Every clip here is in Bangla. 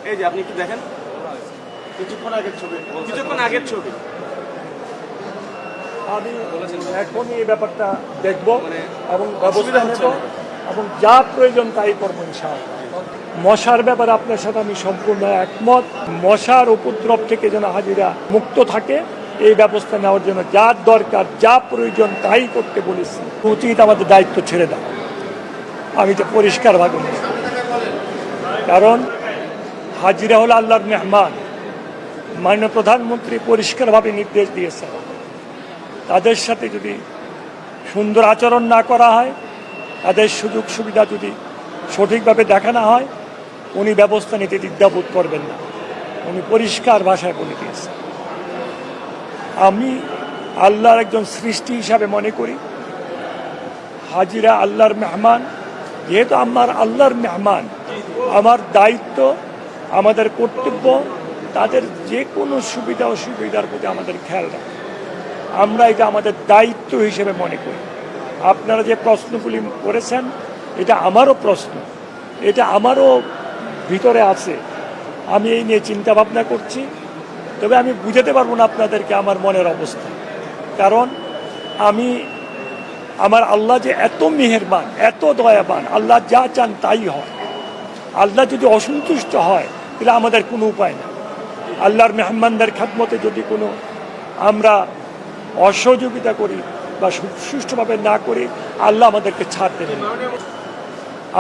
এই যে আপনি কি দেখেন, কিছুক্ষণ আগের ছবি। আমি এখনই এই ব্যাপারটা দেখব এবং অসুবিধা ব্যবস্থা হচ্ছে নেব না। এবং যা প্রয়োজন তাই করবো ইনশাআল্লাহ। মশার ব্যাপারে আপনার সাথে আমি সম্পূর্ণ একমত। মশার উপদ্রব থেকে যেন হাজিরা মুক্ত থাকে এই ব্যবস্থা নেওয়ার জন্য যা দরকার যা প্রয়োজন তাই করতে বলেছি। উচিত আমাদের দায়িত্ব ছেড়ে দাও, আমি তো পরিষ্কারভাবে মনে করি। কারণ হাজিরা হলো আল্লাহর মেহমান। মাননীয় প্রধানমন্ত্রী পরিষ্কারভাবে নির্দেশ দিয়েছেন, তাদের সাথে যদি সুন্দর আচরণ না করা হয়, তাদের সুযোগ সুবিধা যদি সঠিকভাবে দেখা না হয়, উনি ব্যবস্থা নিতে দ্বিধাবোধ করবেন না। উনি পরিষ্কার ভাষায় বলে দিয়েছেন। আমি আল্লাহর একজন সৃষ্টি হিসাবে মনে করি হাজিরা আল্লাহর মেহমান। যেহেতু আমার আল্লাহর মেহমান, আমার দায়িত্ব, আমাদের কর্তব্য তাদের যে কোনো সুবিধা অসুবিধার প্রতি আমাদের খেয়াল রাখা। আমরা এটা আমাদের দায়িত্ব হিসেবে মনে করি। আপনারা যে প্রশ্নগুলি করেছেন এটা আমারও প্রশ্ন, এটা আমারও ভিতরে আছে। আমি এই নিয়ে চিন্তা ভাবনা করছি, তবে আমি বুঝাতে পারবো না আপনাদেরকে আমার মনের অবস্থা। কারণ আমার আল্লাহ যে এত মেহেরবান, এত দয়াবান, আল্লাহ যা চান তাই হয়। আল্লাহ যদি অসন্তুষ্ট হয় তাহলে আমাদের কোনো উপায় নেই। আল্লাহর মেহমানদের খেদমতে যদি কোনো আমরা অসহযোগিতা করি বা সুষ্ঠুভাবে না করি, আল্লাহ আমাদেরকে ছাড় দেবেন।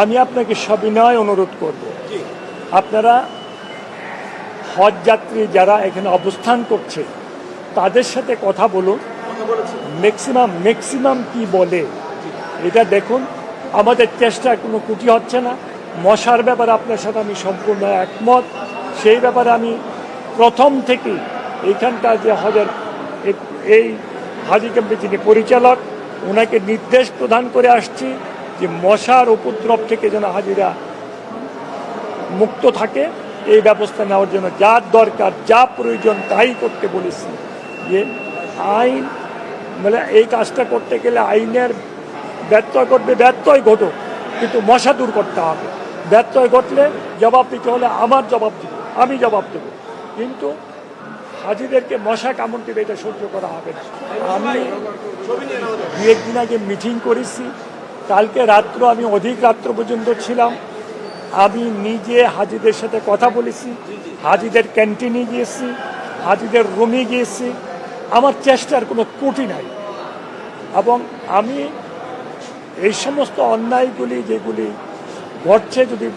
আমি আপনাকে সবিনয় অনুরোধ করব, আপনারা হজ যাত্রী যারা এখানে অবস্থান করছে তাদের সাথে কথা বলুন। ম্যাক্সিমাম কি বলে এটা দেখুন। আমাদের চেষ্টা কোনো ত্রুটি হচ্ছে না। মশার ব্যাপারে আপনার সাথে আমি সম্পূর্ণ একমত। সেই ব্যাপারে আমি প্রথম থেকে এইখানকার যে এই হাজি ক্যাম্পের যিনি পরিচালক, ওনাকে নির্দেশ প্রদান করে আসছি যে মশার উপদ্রব থেকে যেন হাজিরা মুক্ত থাকে এই ব্যবস্থা নেওয়ার জন্য যা দরকার যা প্রয়োজন তাই করতে বলেছি। যে আইন মানে এই কাজটা করতে গেলে আইনের ব্যত্যয় ঘটবে, ব্যত্যয় ঘটুক, কিন্তু মশা দূর করতে হবে। ব্যত্যয় ঘটলে জবাব দিতে হলে আমার জবাব দিব, আমি জবাব দেব, কিন্তু হাজিদেরকে মশা কামড় দেবে এটা সহ্য করা হবে না। আমি দু একদিন আগে মিটিং করেছি, কালকে রাত্র আমি অধিক রাত্র পর্যন্ত ছিলাম। আমি নিজে হাজিদের সাথে কথা বলেছি, হাজিদের ক্যান্টিনে গিয়েছি, হাজিদের রুমে গিয়েছি। আমার চেষ্টার কোনো ত্রুটি নাই এবং আমি এই সমস্ত অন্যায়গুলি যেগুলি ঘটছে যদি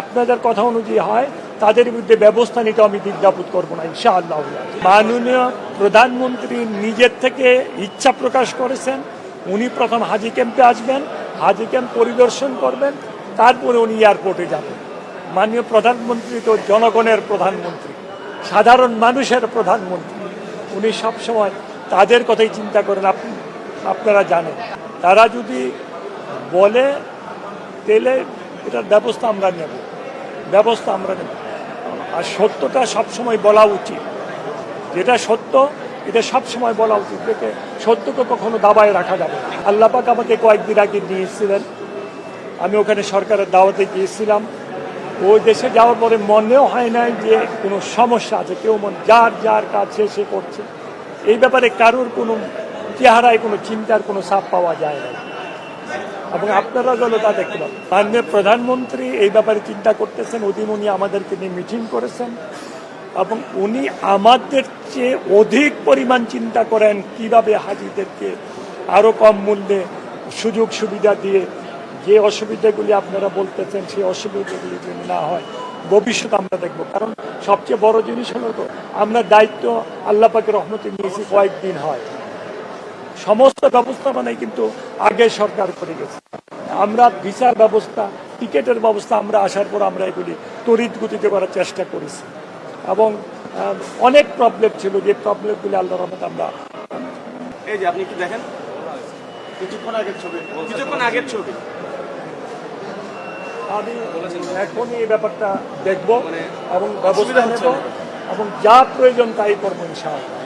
আপনাদের কথা অনুযায়ী হয় তাদের বিরুদ্ধে ব্যবস্থা নিতে আমি দ্বিধাবোধ করবো না ইনশাআল্লাহ। মাননীয় প্রধানমন্ত্রী নিজের থেকে ইচ্ছা প্রকাশ করেছেন উনি প্রথম হাজি ক্যাম্পে আসবেন, হাজি ক্যাম্প পরিদর্শন করবেন, তারপরে উনি এয়ারপোর্টে যাবেন। মাননীয় প্রধানমন্ত্রী তো জনগণের প্রধানমন্ত্রী, সাধারণ মানুষের প্রধানমন্ত্রী। উনি সবসময় তাদের কথাই চিন্তা করেন। আপনারা জানেন, তারা যদি বলে তাহলে এটার ব্যবস্থা আমরা নেব। আর সত্যটা সবসময় বলা উচিত। যেটা সত্য এটা সবসময় বলা উচিত, দেখে সত্যকে কখনো দাবায় রাখা যাবে না। আল্লাহ পাক আমাকে কয়েকদিন আগে নিয়েছিলেন, আমি ওখানে সরকারের দাওয়াতে গিয়েছিলাম। ওই দেশে যাওয়ার পরে মনেও হয় নাই যে কোনো সমস্যা আছে। কেউ যার কাজ সে করছে, এই ব্যাপারে কারোর কোনো চেহারায় কোনো চিন্তার কোনো ছাপ পাওয়া যায় না। এবং আপনারা যেন তা দেখতে পাবেন, মাননীয় প্রধানমন্ত্রী এই ব্যাপারে চিন্তা করতেছেন। ওদিন উনি আমাদেরকে নিয়ে মিটিং করেছেন এবং উনি আমাদের চেয়ে অধিক পরিমাণ চিন্তা করেন কিভাবে হাজিদেরকে আরও কম মূল্যে সুযোগ সুবিধা দিয়ে যে অসুবিধাগুলি আপনারা বলতেছেন সেই অসুবিধাগুলি যেন না হয় ভবিষ্যতে আমরা দেখব। কারণ সবচেয়ে বড় জিনিস হলো তো আমরা দায়িত্ব আল্লাহ পাকের রহমতে নিয়েছি কয়েকদিন হয়, সমস্ত ব্যবস্থাপনাই কিন্তু আগে সরকার করে গেছে। আমরা ভিসার ব্যবস্থা, টিকেটের ব্যবস্থা আমরা আসার পর আমরা এগুলি তড়িৎ গতিতে করার চেষ্টা করেছি এবং অনেক প্রবলেম ছিল, যে প্রবলেমগুলি আল্লাহর রহমতে আমরা। এই যে আপনি কি দেখেন, কিছুক্ষণ আগের ছবি। আমি এখনই এই ব্যাপারটা দেখব এবং ব্যবস্থা অসুবিধা হচ্ছে নেব না। এবং যা প্রয়োজন তাই করবো ইনশাআল্লাহ।